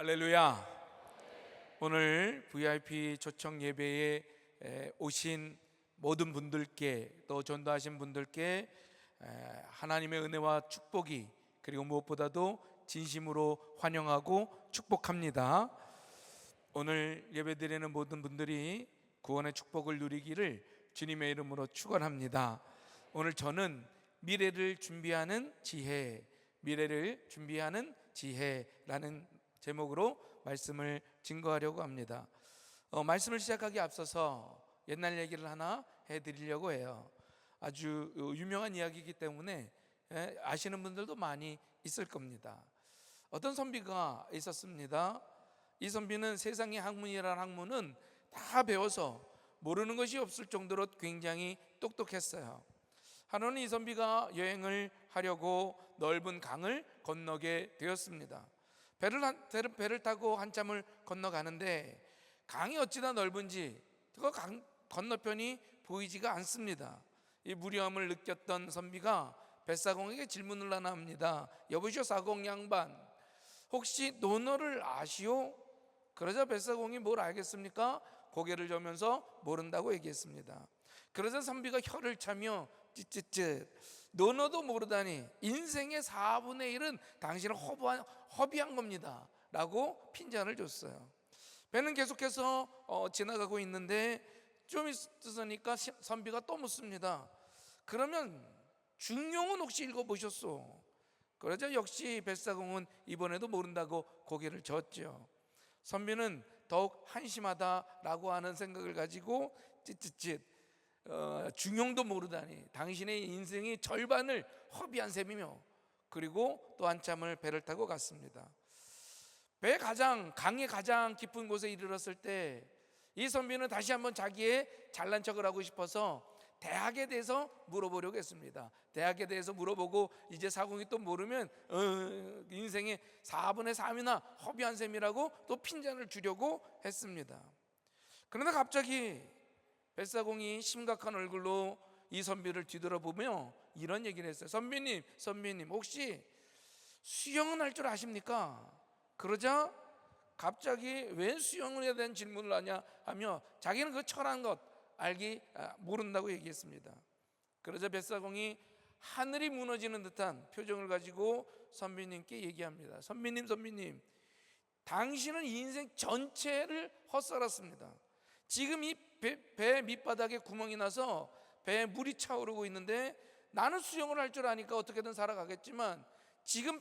할렐루야. 오늘 VIP 초청 예배에 오신 모든 분들께, 또 전도하신 분들께 하나님의 은혜와 축복이, 그리고 무엇보다도 진심으로 환영하고 축복합니다. 오늘 예배드리는 모든 분들이 구원의 축복을 누리기를 주님의 이름으로 축원합니다. 오늘 저는 미래를 준비하는 지혜라는 제목으로 말씀을 증거하려고 합니다. 말씀을 시작하기 앞서서 옛날 얘기를 하나 해드리려고 해요. 아주 유명한 이야기이기 때문에 아시는 분들도 많이 있을 겁니다. 어떤 선비가 있었습니다. 이 선비는 세상의 학문이라는 학문은 다 배워서 모르는 것이 없을 정도로 굉장히 똑똑했어요. 하루는 이 선비가 여행을 하려고 넓은 강을 건너게 되었습니다. 배를 타고 한참을 건너가는데 강이 어찌나 넓은지 그 강 건너편이 보이지가 않습니다. 이 무료함을 느꼈던 선비가 뱃사공에게 질문을 하나 합니다. 여보시오 사공 양반, 혹시 논어를 아시오? 그러자 뱃사공이 뭘 알겠습니까? 고개를 저으면서 모른다고 얘기했습니다. 그러자 선비가 혀를 차며 찌찌찌, 논어도 모르다니 인생의 4분의 1은 당신은 허비한 겁니다 라고 핀잔을 줬어요. 배는 계속해서 지나가고 있는데 좀 있으니까 선비가 또 묻습니다. 그러면 중용은 혹시 읽어보셨소? 그러자 역시 뱃사공은 이번에도 모른다고 고개를 젓죠. 선비는 더욱 한심하다라고 하는 생각을 가지고 찌찌찌, 중용도 모르다니 당신의 인생의 절반을 허비한 셈이며, 그리고 또 한참을 배를 타고 갔습니다. 강의 가장 깊은 곳에 이르렀을 때 이 선비는 다시 한번 자기의 잘난 척을 하고 싶어서 대학에 대해서 물어보려고 했습니다. 대학에 대해서 물어보고 이제 사공이 또 모르면 인생의 4분의 3이나 허비한 셈이라고 또 핀잔을 주려고 했습니다. 그런데 갑자기 뱃사공이 심각한 얼굴로 이 선비를 뒤돌아보며 이런 얘기를 했어요. 선비님 혹시 수영은 할 줄 아십니까? 그러자 갑자기 왜 수영에 대한 질문을 하냐 하며 자기는 그 철한 것 모른다고 얘기했습니다. 그러자 뱃사공이 하늘이 무너지는 듯한 표정을 가지고 선비님께 얘기합니다. 선비님, 당신은 인생 전체를 헛살았습니다. 지금 이 배 밑바닥에 구멍이 나서 배에 물이 차오르고 있는데 나는 수영을 할 줄 아니까 어떻게든 살아가겠지만 지금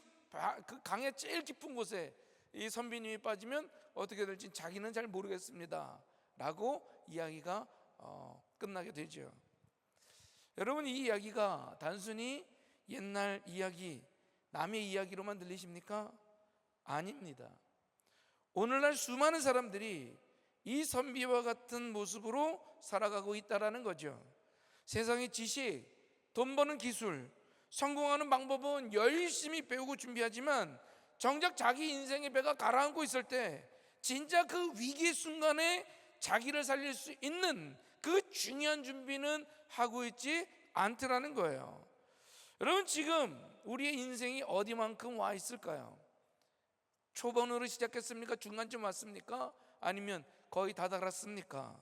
그 강의 제일 깊은 곳에 이 선비님이 빠지면 어떻게 될지 자기는 잘 모르겠습니다 라고 이야기가 끝나게 되죠. 여러분, 이 이야기가 단순히 옛날 이야기, 남의 이야기로만 들리십니까? 아닙니다. 오늘날 수많은 사람들이 이 선비와 같은 모습으로 살아가고 있다는 거죠. 세상의 지식, 돈 버는 기술, 성공하는 방법은 열심히 배우고 준비하지만 정작 자기 인생의 배가 가라앉고 있을 때 진짜 그 위기의 순간에 자기를 살릴 수 있는 그 중요한 준비는 하고 있지 않더라는 거예요. 여러분, 지금 우리의 인생이 어디만큼 와 있을까요? 초반으로 시작했습니까? 중간쯤 왔습니까? 아니면 거의 다 달았습니까?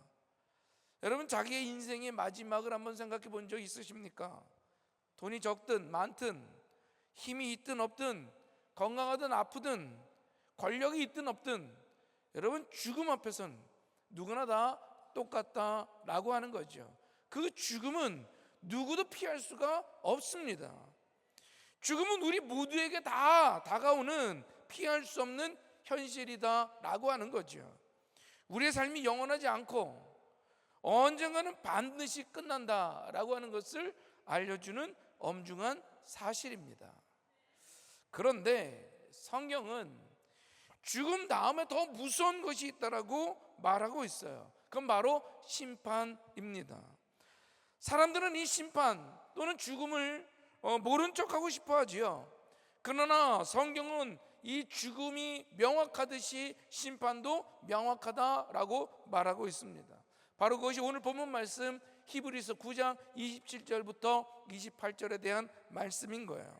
여러분, 자기의 인생의 마지막을 한번 생각해 본 적 있으십니까? 돈이 적든 많든, 힘이 있든 없든, 건강하든 아프든, 권력이 있든 없든, 여러분, 죽음 앞에선 누구나 다 똑같다라고 하는 거죠. 그 죽음은 누구도 피할 수가 없습니다. 죽음은 우리 모두에게 다 다가오는 피할 수 없는 현실이다라고 하는 거죠. 우리의 삶이 영원하지 않고 언젠가는 반드시 끝난다라고 하는 것을 알려주는 엄중한 사실입니다. 그런데 성경은 죽음 다음에 더 무서운 것이 있다라고 말하고 있어요. 그건 바로 심판입니다. 사람들은 이 심판 또는 죽음을 모른 척하고 싶어 하지요. 그러나 성경은 이 죽음이 명확하듯이 심판도 명확하다라고 말하고 있습니다. 바로 그것이 오늘 본문 말씀 히브리서 9장 27절부터 28절에 대한 말씀인 거예요.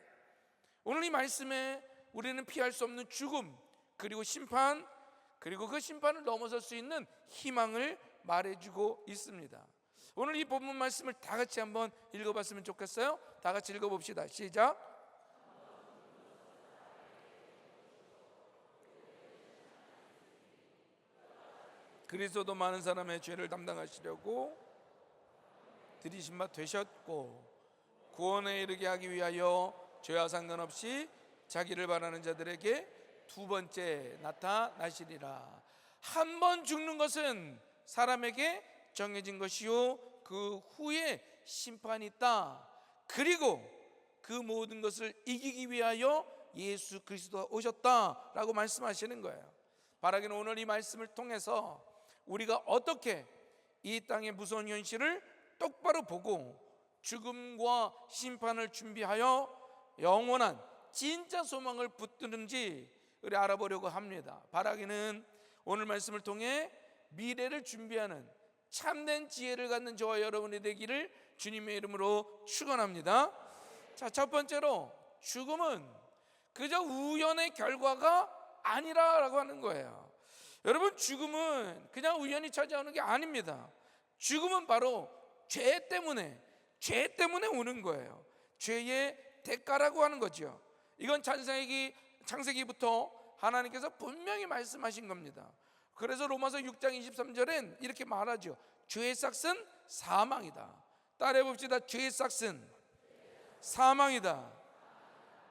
오늘 이 말씀에 우리는 피할 수 없는 죽음, 그리고 심판, 그리고 그 심판을 넘어설 수 있는 희망을 말해주고 있습니다. 오늘 이 본문 말씀을 다 같이 한번 읽어봤으면 좋겠어요. 다 같이 읽어봅시다. 시작. 그리스도도 많은 사람의 죄를 담당하시려고 들이신 바 되셨고, 구원에 이르게 하기 위하여 죄와 상관없이 자기를 바라는 자들에게 두 번째 나타나시리라. 한 번 죽는 것은 사람에게 정해진 것이요, 그 후에 심판이 있다. 그리고 그 모든 것을 이기기 위하여 예수 그리스도가 오셨다라고 말씀하시는 거예요. 바라기는 오늘 이 말씀을 통해서 우리가 어떻게 이 땅의 무서운 현실을 똑바로 보고 죽음과 심판을 준비하여 영원한 진짜 소망을 붙드는지 우리 알아보려고 합니다. 바라기는 오늘 말씀을 통해 미래를 준비하는 참된 지혜를 갖는 저와 여러분이 되기를 주님의 이름으로 축원합니다. 자, 첫 번째로 죽음은 그저 우연의 결과가 아니라라고 하는 거예요. 여러분, 죽음은 그냥 우연히 찾아오는 게 아닙니다. 죽음은 바로 죄 때문에 오는 거예요. 죄의 대가라고 하는 거죠. 이건 창세기부터 하나님께서 분명히 말씀하신 겁니다. 그래서 로마서 6장 23절엔 이렇게 말하죠. 죄의 삭은 사망이다. 따라해 봅시다. 죄의 삭은 사망이다.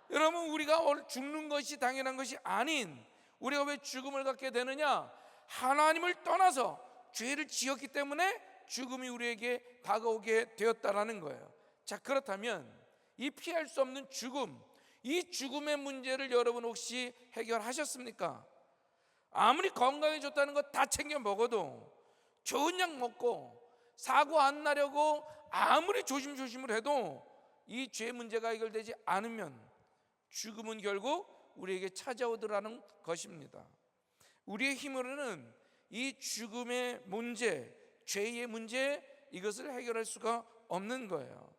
여러분, 우리가 죽는 것이 당연한 것이 아닌, 우리가 왜 죽음을 갖게 되느냐? 하나님을 떠나서 죄를 지었기 때문에 죽음이 우리에게 다가오게 되었다라는 거예요. 자, 그렇다면 이 피할 수 없는 죽음, 이 죽음의 문제를 여러분 혹시 해결하셨습니까? 아무리 건강에 좋다는 거 다 챙겨 먹어도, 좋은 약 먹고 사고 안 나려고 아무리 조심조심을 해도 이 죄 문제가 해결되지 않으면 죽음은 결국 우리에게 찾아오더라는 것입니다. 우리의 힘으로는 이 죽음의 문제, 죄의 문제, 이것을 해결할 수가 없는 거예요.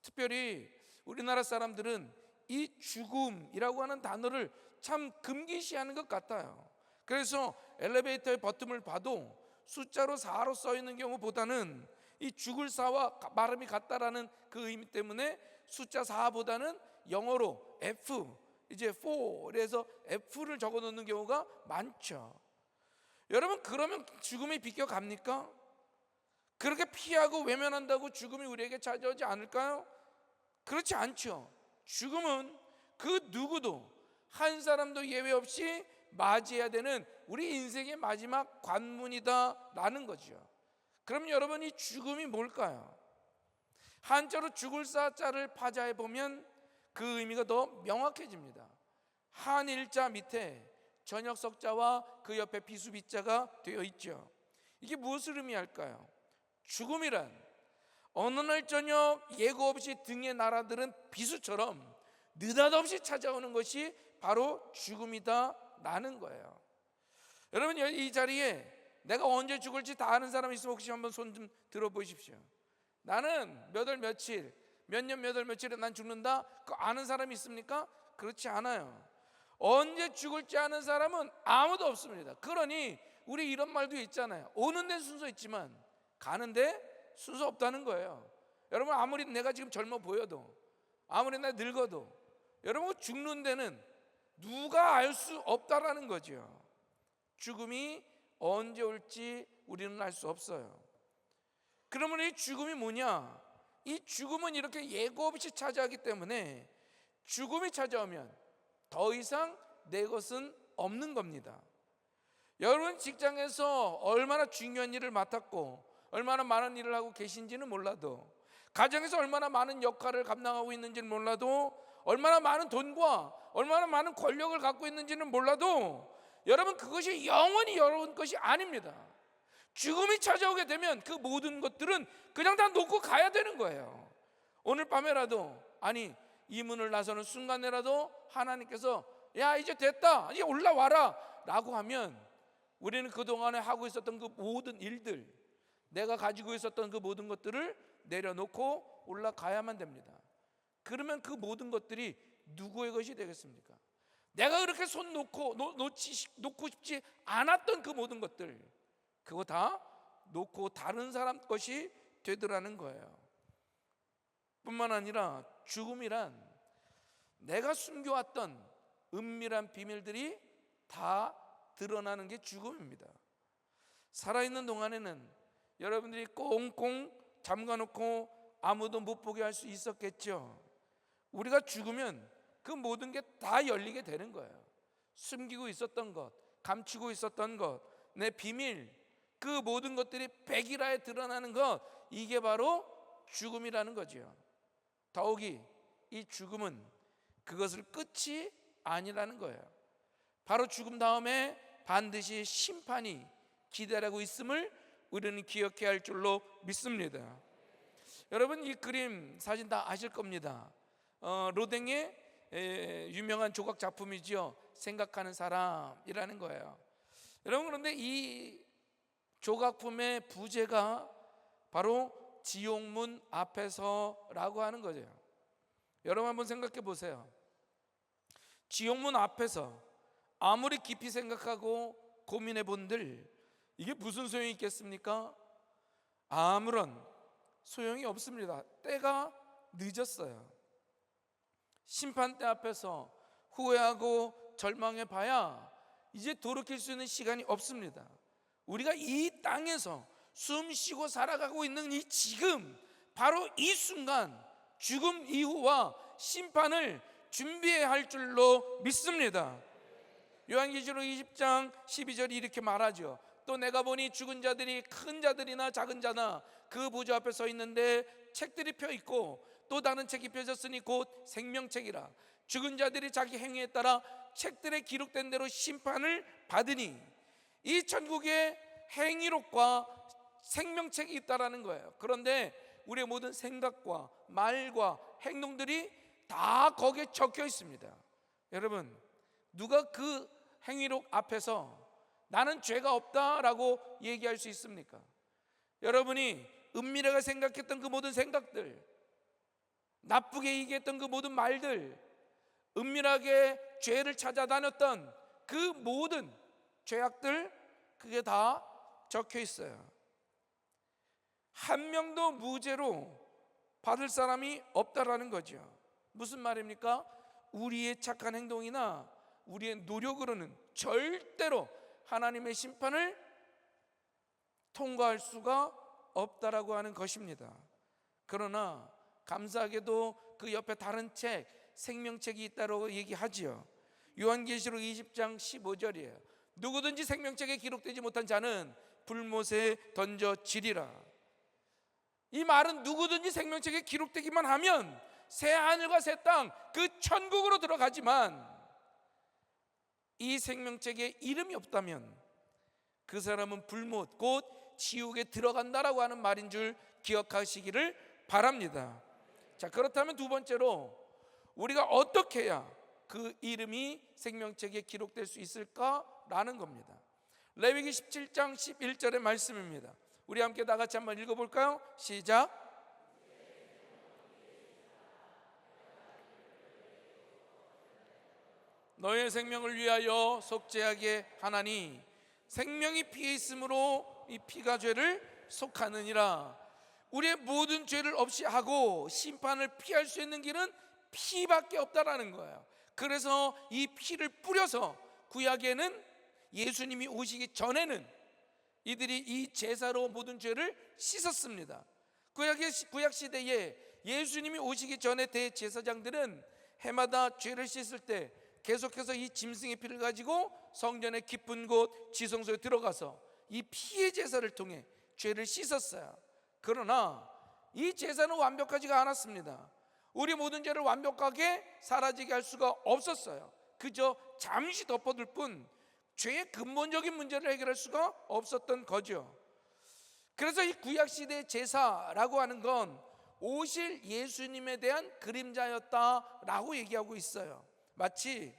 특별히 우리나라 사람들은 이 죽음이라고 하는 단어를 참 금기시하는 것 같아요. 그래서 엘리베이터의 버튼을 봐도 숫자로 4로 써 있는 경우보다는 이 죽을 4와 발음이 같다라는 그 의미 때문에 숫자 4보다는 영어로 F, 이제 4에서 F를 적어 놓는 경우가 많죠. 여러분, 그러면 죽음이 비껴갑니까? 그렇게 피하고 외면한다고 죽음이 우리에게 찾아오지 않을까요? 그렇지 않죠. 죽음은 그 누구도 한 사람도 예외 없이 맞이해야 되는 우리 인생의 마지막 관문이다라는 거죠. 그럼 여러분, 이 죽음이 뭘까요? 한자로 죽을 사자를 파자해 보면 그 의미가 더 명확해집니다. 한일자 밑에 전역석자와 그 옆에 비수비자가 되어 있죠. 이게 무엇을 의미할까요? 죽음이란 어느 날 저녁 예고 없이 등에 날아드는 비수처럼 느닷없이 찾아오는 것이 바로 죽음이다라는 거예요. 여러분, 이 자리에 내가 언제 죽을지 다 아는 사람 있으면 혹시 한번 손 좀 들어보십시오. 나는 몇 월 며칠, 몇 년 몇 월 며칠에 난 죽는다, 그거 아는 사람이 있습니까? 그렇지 않아요. 언제 죽을지 아는 사람은 아무도 없습니다. 그러니 우리 이런 말도 있잖아요. 오는 데는 순서 있지만 가는데 순서 없다는 거예요. 여러분, 아무리 내가 지금 젊어 보여도, 아무리 내가 늙어도, 여러분 죽는 데는 누가 알 수 없다라는 거죠. 죽음이 언제 올지 우리는 알 수 없어요. 그러면 이 죽음이 뭐냐? 이 죽음은 이렇게 예고 없이 찾아오기 때문에 죽음이 찾아오면 더 이상 내 것은 없는 겁니다. 여러분, 직장에서 얼마나 중요한 일을 맡았고 얼마나 많은 일을 하고 계신지는 몰라도, 가정에서 얼마나 많은 역할을 감당하고 있는지는 몰라도, 얼마나 많은 돈과 얼마나 많은 권력을 갖고 있는지는 몰라도, 여러분, 그것이 영원히 여러분 것이 아닙니다. 죽음이 찾아오게 되면 그 모든 것들은 그냥 다 놓고 가야 되는 거예요. 오늘 밤에라도, 아니 이 문을 나서는 순간에라도 하나님께서 야 이제 됐다, 이제 올라와라 라고 하면 우리는 그동안에 하고 있었던 그 모든 일들, 내가 가지고 있었던 그 모든 것들을 내려놓고 올라가야만 됩니다. 그러면 그 모든 것들이 누구의 것이 되겠습니까? 내가 그렇게 손 놓고 싶지 않았던 그 모든 것들, 그거 다 놓고 다른 사람 것이 되더라는 거예요. 뿐만 아니라 죽음이란 내가 숨겨왔던 은밀한 비밀들이 다 드러나는 게 죽음입니다. 살아있는 동안에는 여러분들이 꽁꽁 잠가놓고 아무도 못 보게 할 수 있었겠죠. 우리가 죽으면 그 모든 게 다 열리게 되는 거예요. 숨기고 있었던 것, 감추고 있었던 것, 내 비밀, 그 모든 것들이 백일하에 드러나는 것, 이게 바로 죽음이라는 거죠. 더욱이 이 죽음은 그것을 끝이 아니라는 거예요. 바로 죽음 다음에 반드시 심판이 기다리고 있음을 우리는 기억해야 할 줄로 믿습니다. 여러분, 이 그림 사진 다 아실 겁니다. 로댕의 유명한 조각 작품이죠. 생각하는 사람이라는 거예요. 여러분, 그런데 이 조각품의 부제가 바로 지옥문 앞에서라고 하는 거죠. 여러분 한번 생각해 보세요. 지옥문 앞에서 아무리 깊이 생각하고 고민해 본들 이게 무슨 소용이 있겠습니까? 아무런 소용이 없습니다. 때가 늦었어요. 심판대 앞에서 후회하고 절망해 봐야 이제 돌이킬 수 있는 시간이 없습니다. 우리가 이 땅에서 숨 쉬고 살아가고 있는 이 지금, 바로 이 순간 죽음 이후와 심판을 준비해야 할 줄로 믿습니다. 요한계시록 20장 12절이 이렇게 말하죠. 또 내가 보니 죽은 자들이 큰 자들이나 작은 자나 그 보좌 앞에 서 있는데 책들이 펴 있고 또 다른 책이 펴졌으니 곧 생명책이라. 죽은 자들이 자기 행위에 따라 책들에 기록된 대로 심판을 받으니 이 천국에 행위록과 생명책이 있다라는 거예요. 그런데 우리의 모든 생각과 말과 행동들이 다 거기에 적혀 있습니다. 여러분, 누가 그 행위록 앞에서 나는 죄가 없다라고 얘기할 수 있습니까? 여러분이 은밀하게 생각했던 그 모든 생각들, 나쁘게 얘기했던 그 모든 말들, 은밀하게 죄를 찾아다녔던 그 모든 죄악들, 그게 다 적혀 있어요. 한 명도 무죄로 받을 사람이 없다라는 거죠. 무슨 말입니까? 우리의 착한 행동이나 우리의 노력으로는 절대로 하나님의 심판을 통과할 수가 없다라고 하는 것입니다. 그러나 감사하게도 그 옆에 다른 책, 생명책이 있다고 얘기하지요. 요한계시록 20장 15절이에요. 누구든지 생명책에 기록되지 못한 자는 불못에 던져지리라. 이 말은 누구든지 생명책에 기록되기만 하면 새 하늘과 새 땅, 그 천국으로 들어가지만 이 생명책에 이름이 없다면 그 사람은 불못, 곧 지옥에 들어간다라고 하는 말인 줄 기억하시기를 바랍니다. 자, 그렇다면 두 번째로 우리가 어떻게 해야 그 이름이 생명책에 기록될 수 있을까라는 겁니다. 레위기 17장 11절의 말씀입니다. 우리 함께 다 같이 한번 읽어볼까요? 시작. 너의 생명을 위하여 속죄하게 하나니 생명이 피에 있으므로 이 피가 죄를 속하느니라. 우리의 모든 죄를 없이 하고 심판을 피할 수 있는 길은 피밖에 없다라는 거예요. 그래서 이 피를 뿌려서 구약에는 예수님이 오시기 전에는 이들이 이 제사로 모든 죄를 씻었습니다. 구약 시대에 예수님이 오시기 전에 대제사장들은 해마다 죄를 씻을 때 계속해서 이 짐승의 피를 가지고 성전의 깊은 곳 지성소에 들어가서 이 피의 제사를 통해 죄를 씻었어요. 그러나 이 제사는 완벽하지가 않았습니다. 우리 모든 죄를 완벽하게 사라지게 할 수가 없었어요. 그저 잠시 덮어둘 뿐 죄의 근본적인 문제를 해결할 수가 없었던 거죠. 그래서 이 구약시대의 제사라고 하는 건 오실 예수님에 대한 그림자였다라고 얘기하고 있어요. 마치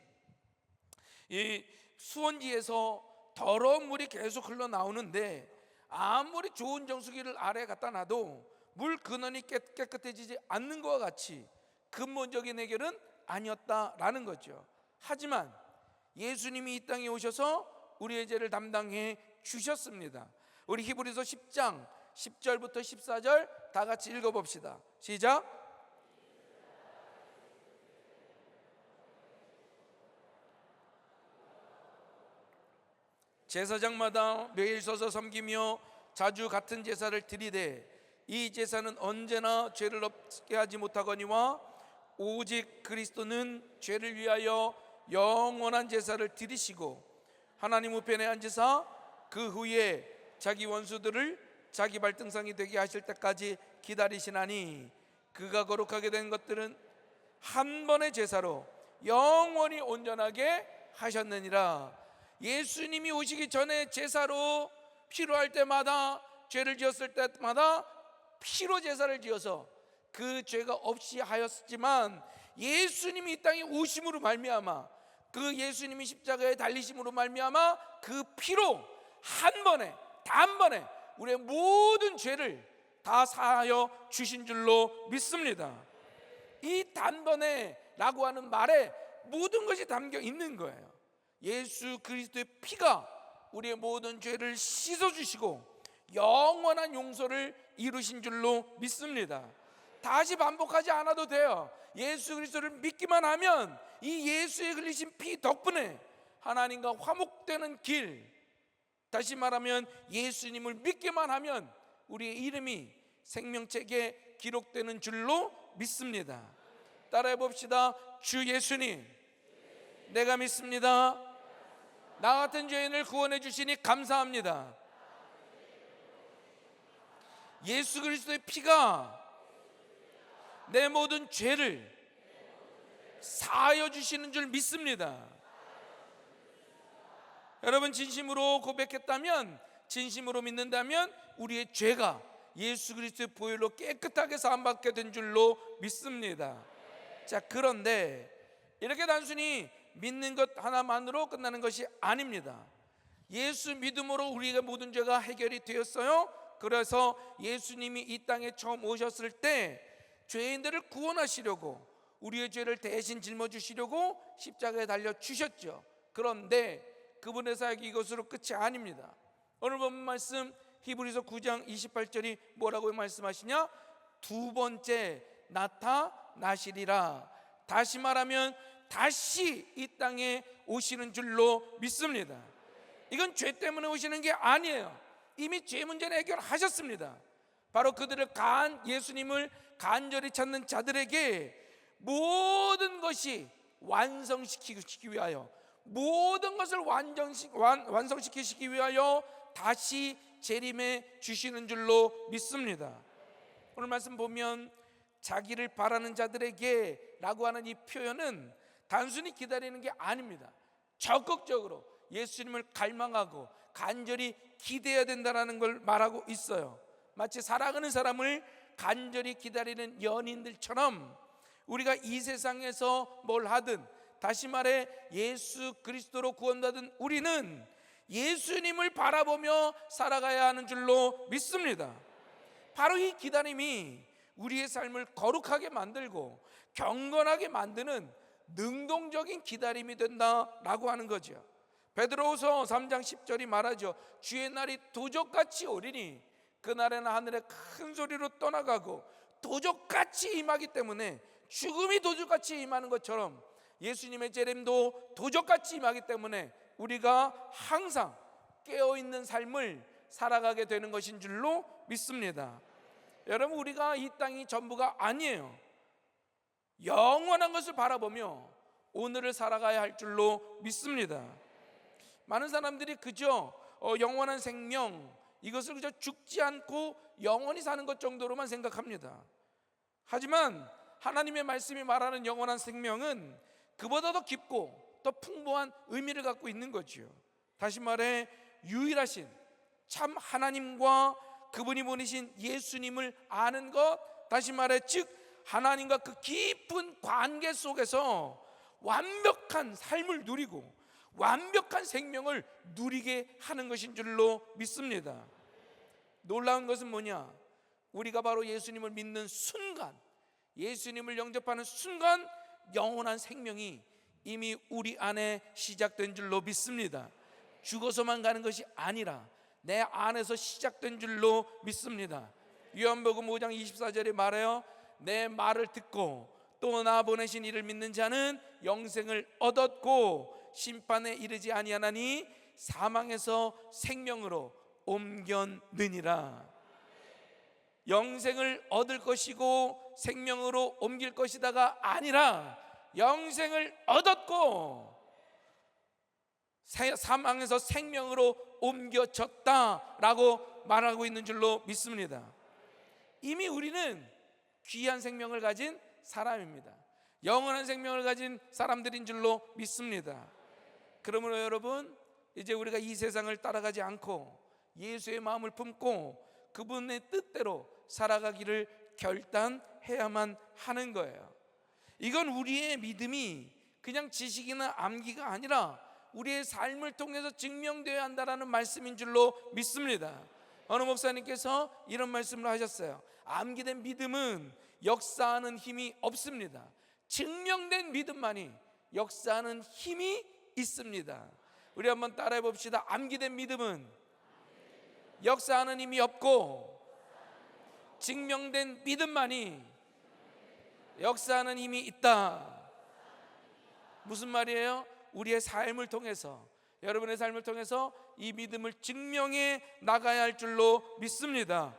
이 수원지에서 더러운 물이 계속 흘러나오는데 아무리 좋은 정수기를 아래에 갖다 놔도 물 근원이 깨끗해지지 않는 것과 같이 근본적인 해결은 아니었다라는 거죠. 하지만 예수님이 이 땅에 오셔서 우리의 죄를 담당해 주셨습니다. 우리 히브리서 10장 10절부터 14절 다 같이 읽어봅시다. 시작. 제사장마다 매일 서서 섬기며 자주 같은 제사를 드리되 이 제사는 언제나 죄를 없게 하지 못하거니와 오직 그리스도는 죄를 위하여 영원한 제사를 드리시고 하나님 우편에 앉으사 그 후에 자기 원수들을 자기 발등상이 되게 하실 때까지 기다리시나니 그가 거룩하게 된 것들은 한 번의 제사로 영원히 온전하게 하셨느니라. 예수님이 오시기 전에 제사로 필요할 때마다, 죄를 지었을 때마다 피로 제사를 지어서 그 죄가 없이 하였지만 예수님이 이 땅에 오심으로 말미암아, 그 예수님이 십자가에 달리심으로 말미암아 그 피로 한 번에, 단번에 우리의 모든 죄를 다 사하여 주신 줄로 믿습니다. 이 단번에 라고 하는 말에 모든 것이 담겨 있는 거예요. 예수 그리스도의 피가 우리의 모든 죄를 씻어주시고 영원한 용서를 이루신 줄로 믿습니다. 다시 반복하지 않아도 돼요. 예수 그리스도를 믿기만 하면 이 예수의 흘리신 피 덕분에 하나님과 화목되는 길, 다시 말하면 예수님을 믿기만 하면 우리의 이름이 생명책에 기록되는 줄로 믿습니다. 따라해 봅시다. 주 예수님, 내가 믿습니다. 나 같은 죄인을 구원해 주시니 감사합니다. 예수 그리스도의 피가 내 모든 죄를 사하여 주시는 줄 믿습니다. 여러분, 진심으로 고백했다면, 진심으로 믿는다면 우리의 죄가 예수 그리스도의 보혈로 깨끗하게 사함받게 된 줄로 믿습니다. 자, 그런데 이렇게 단순히 믿는 것 하나만으로 끝나는 것이 아닙니다. 예수 믿음으로 우리가 모든 죄가 해결이 되었어요. 그래서 예수님이 이 땅에 처음 오셨을 때 죄인들을 구원하시려고, 우리의 죄를 대신 짊어지시려고 십자가에 달려 주셨죠. 그런데 그분의 사역이 이것으로 끝이 아닙니다. 오늘 본 말씀 히브리서 9장 28절이 뭐라고 말씀하시냐? 두 번째 나타나시리라. 다시 말하면 다시 이 땅에 오시는 줄로 믿습니다. 이건 죄 때문에 오시는 게 아니에요. 이미 죄 문제는 해결하셨습니다. 바로 그들을 예수님을 간절히 찾는 자들에게 모든 것이 완성시키기 위하여, 모든 것을 완성시키시기 위하여 다시 재림해 주시는 줄로 믿습니다. 오늘 말씀 보면 자기를 바라는 자들에게 라고 하는 이 표현은 단순히 기다리는 게 아닙니다. 적극적으로 예수님을 갈망하고 간절히 기대해야 된다는 걸 말하고 있어요. 마치 사랑하는 사람을 간절히 기다리는 연인들처럼 우리가 이 세상에서 뭘 하든, 다시 말해 예수 그리스도로 구원받은 우리는 예수님을 바라보며 살아가야 하는 줄로 믿습니다. 바로 이 기다림이 우리의 삶을 거룩하게 만들고 경건하게 만드는 능동적인 기다림이 된다라고 하는 거죠. 베드로후서 3장 10절이 말하죠. 주의 날이 도적같이 오리니 그날에는 하늘에 큰 소리로 떠나가고 도적같이 임하기 때문에, 죽음이 도적같이 임하는 것처럼 예수님의 재림도 도적같이 임하기 때문에 우리가 항상 깨어있는 삶을 살아가게 되는 것인 줄로 믿습니다. 여러분, 우리가 이 땅이 전부가 아니에요. 영원한 것을 바라보며 오늘을 살아가야 할 줄로 믿습니다. 많은 사람들이 그저 영원한 생명, 이것을 그저 죽지 않고 영원히 사는 것 정도로만 생각합니다. 하지만 하나님의 말씀이 말하는 영원한 생명은 그보다 더 깊고 더 풍부한 의미를 갖고 있는 거지요. 다시 말해 유일하신 참 하나님과 그분이 보내신 예수님을 아는 것, 다시 말해 즉 하나님과 그 깊은 관계 속에서 완벽한 삶을 누리고 완벽한 생명을 누리게 하는 것인 줄로 믿습니다. 놀라운 것은 뭐냐? 우리가 바로 예수님을 믿는 순간, 예수님을 영접하는 순간 영원한 생명이 이미 우리 안에 시작된 줄로 믿습니다. 죽어서만 가는 것이 아니라 내 안에서 시작된 줄로 믿습니다. 요한복음 5장 24절에 말해요. 내 말을 듣고 또 나 보내신 이를 믿는 자는 영생을 얻었고 심판에 이르지 아니하나니 사망에서 생명으로 옮겼느니라. 영생을 얻을 것이고 생명으로 옮길 것이다가 아니라 영생을 얻었고 사망에서 생명으로 옮겨졌다라고 말하고 있는 줄로 믿습니다. 이미 우리는 귀한 생명을 가진 사람입니다. 영원한 생명을 가진 사람들인 줄로 믿습니다. 그러므로 여러분, 이제 우리가 이 세상을 따라가지 않고 예수의 마음을 품고 그분의 뜻대로 살아가기를 결단해야만 하는 거예요. 이건 우리의 믿음이 그냥 지식이나 암기가 아니라 우리의 삶을 통해서 증명되어야 한다는 말씀인 줄로 믿습니다. 어느 목사님께서 이런 말씀을 하셨어요. 암기된 믿음은 역사하는 힘이 없습니다. 증명된 믿음만이 역사하는 힘이 있습니다. 우리 한번 따라해 봅시다. 암기된 믿음은 역사하는 힘이 없고 증명된 믿음만이 역사하는 힘이 있다. 무슨 말이에요? 우리의 삶을 통해서, 여러분의 삶을 통해서 이 믿음을 증명해 나가야 할 줄로 믿습니다.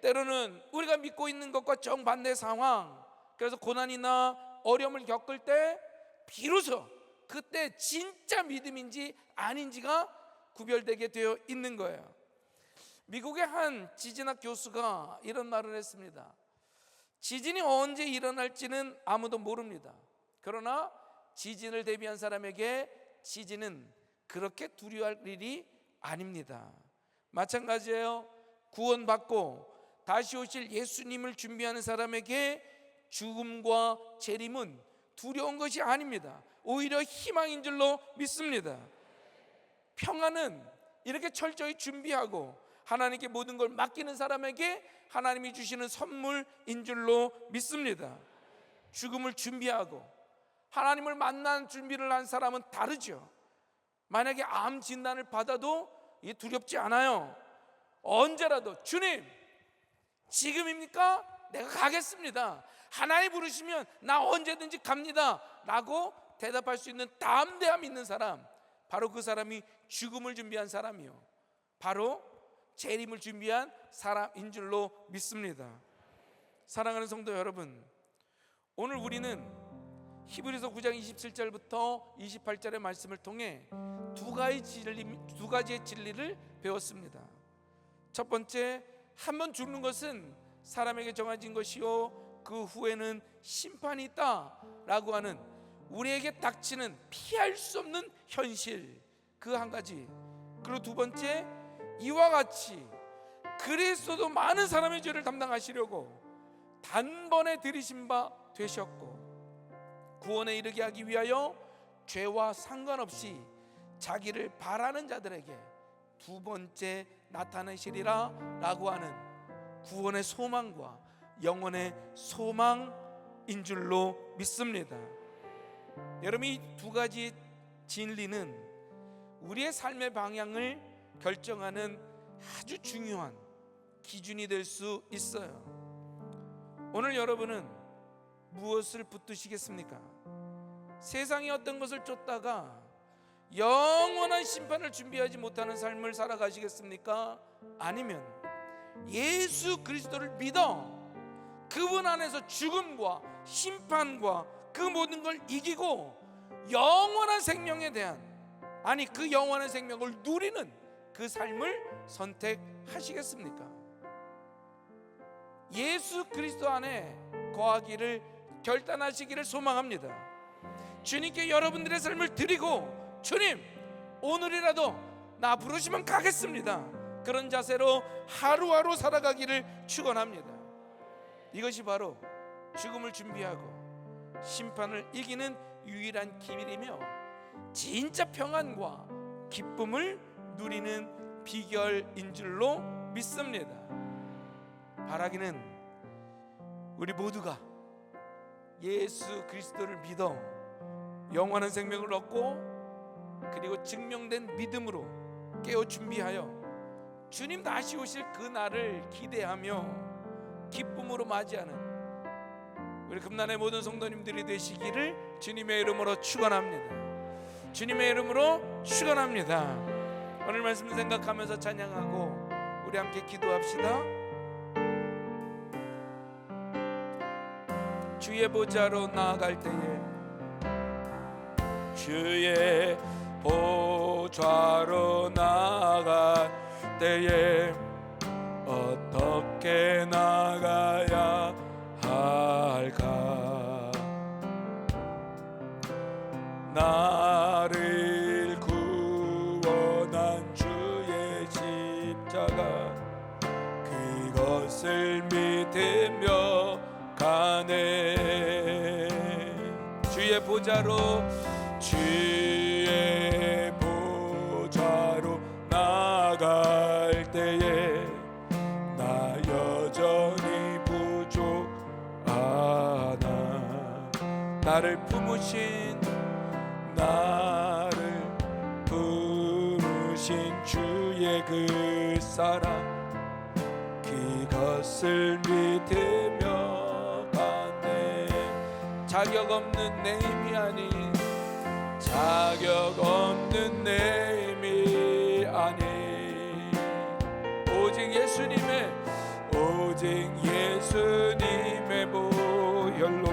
때로는 우리가 믿고 있는 것과 정반대 상황, 그래서 고난이나 어려움을 겪을 때 비로소 그때 진짜 믿음인지 아닌지가 구별되게 되어 있는 거예요. 미국의 한 지진학 교수가 이런 말을 했습니다. 지진이 언제 일어날지는 아무도 모릅니다. 그러나 지진을 대비한 사람에게 지진은 그렇게 두려워할 일이 아닙니다. 마찬가지예요. 구원받고 다시 오실 예수님을 준비하는 사람에게 죽음과 재림은 두려운 것이 아닙니다. 오히려 희망인 줄로 믿습니다. 평안은 이렇게 철저히 준비하고 하나님께 모든 걸 맡기는 사람에게 하나님이 주시는 선물인 줄로 믿습니다. 죽음을 준비하고 하나님을 만난 준비를 한 사람은 다르죠. 만약에 암 진단을 받아도 두렵지 않아요. 언제라도 주님, 지금입니까? 내가 가겠습니다. 하나님 부르시면 나 언제든지 갑니다 라고 대답할 수 있는 담대함 있는 사람, 바로 그 사람이 죽음을 준비한 사람이요, 바로 재림을 준비한 사람인 줄로 믿습니다. 사랑하는 성도 여러분, 오늘 우리는 히브리서 9장 27절부터 28절의 말씀을 통해 두 가지의 진리를 배웠습니다. 첫 번째, 한 번 죽는 것은 사람에게 정해진 것이요 그 후에는 심판이 있다라고 하는 우리에게 닥치는 피할 수 없는 현실, 그 한 가지. 그리고 두 번째, 이와 같이 그리스도도 많은 사람의 죄를 담당하시려고 단번에 들이신 바 되셨고 구원에 이르게 하기 위하여 죄와 상관없이 자기를 바라는 자들에게 두 번째 나타나시리라 라고 하는 구원의 소망과 영원의 소망인 줄로 믿습니다. 여러분, 이 두 가지 진리는 우리의 삶의 방향을 결정하는 아주 중요한 기준이 될 수 있어요. 오늘 여러분은 무엇을 붙드시겠습니까? 세상의 어떤 것을 쫓다가 영원한 심판을 준비하지 못하는 삶을 살아가시겠습니까? 아니면 예수 그리스도를 믿어 그분 안에서 죽음과 심판과 그 모든 걸 이기고 영원한 생명에 대한, 아니 그 영원한 생명을 누리는 그 삶을 선택하시겠습니까? 예수 그리스도 안에 거하기를 결단하시기를 소망합니다. 주님께 여러분들의 삶을 드리고, 주님 오늘이라도 나 부르시면 가겠습니다, 그런 자세로 하루하루 살아가기를 축원합니다. 이것이 바로 죽음을 준비하고 심판을 이기는 유일한 기밀이며 진짜 평안과 기쁨을 누리는 비결인 줄로 믿습니다. 바라기는 우리 모두가 예수 그리스도를 믿어 영원한 생명을 얻고 그리고 증명된 믿음으로 깨어 준비하여 주님 다시 오실 그 날을 기대하며 기쁨으로 맞이하는 우리 금난의 모든 성도님들이 되시기를 주님의 이름으로 축원합니다. 주님의 이름으로 축원합니다. 오늘 말씀 생각하면서 찬양하고 우리 함께 기도합시다. 주의 보좌로 나아갈 때에 주의 보좌로 나아갈 때에 어떻게 나가야 할까? 나를 구원한 주의 십자가 그것을 믿으며 가네. 주의 보좌로 나아갈 때에 나 여전히 부족하나. 나를 품으신 주의 그 사랑 그것을 믿으며 가네. 자격 없는 내 힘이 아닌 자격 없는 내 힘이 아닌 오직 예수님의 보혈로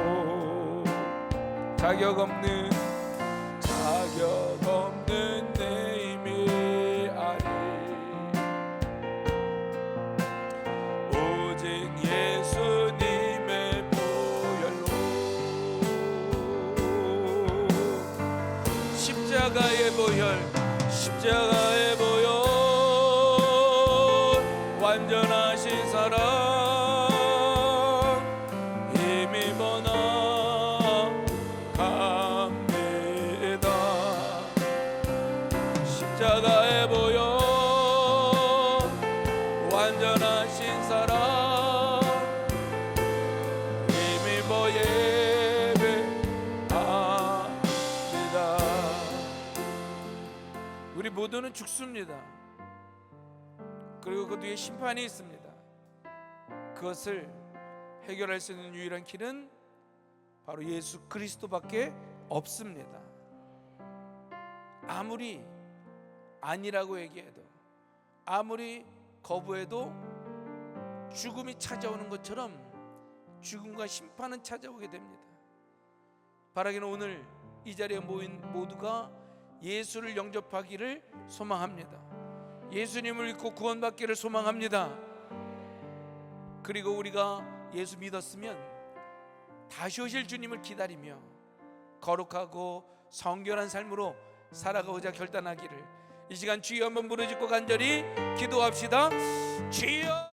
자격 없는 내 힘이 아닌 오직 예수님의 보혈로 십자가의 보혈 완전하신 사랑 힘입어 나갑니다. 십자가의 보혈 완전하신 사랑 힘입어 예배합니다. 우리 모두는 죽습니다. 그리고 그 뒤에 심판이 있습니다. 그것을 해결할 수 있는 유일한 길은 바로 예수 그리스도밖에 없습니다. 아무리 아니라고 얘기해도 아무리 거부해도 죽음이 찾아오는 것처럼 죽음과 심판은 찾아오게 됩니다. 바라기는 오늘 이 자리에 모인 모두가 예수를 영접하기를 소망합니다. 예수님을 믿고 구원받기를 소망합니다. 그리고 우리가 예수 믿었으면 다시 오실 주님을 기다리며 거룩하고 성결한 삶으로 살아가고자 결단하기를 이 시간 주여 한번 부르짖고 간절히 기도합시다. 주여.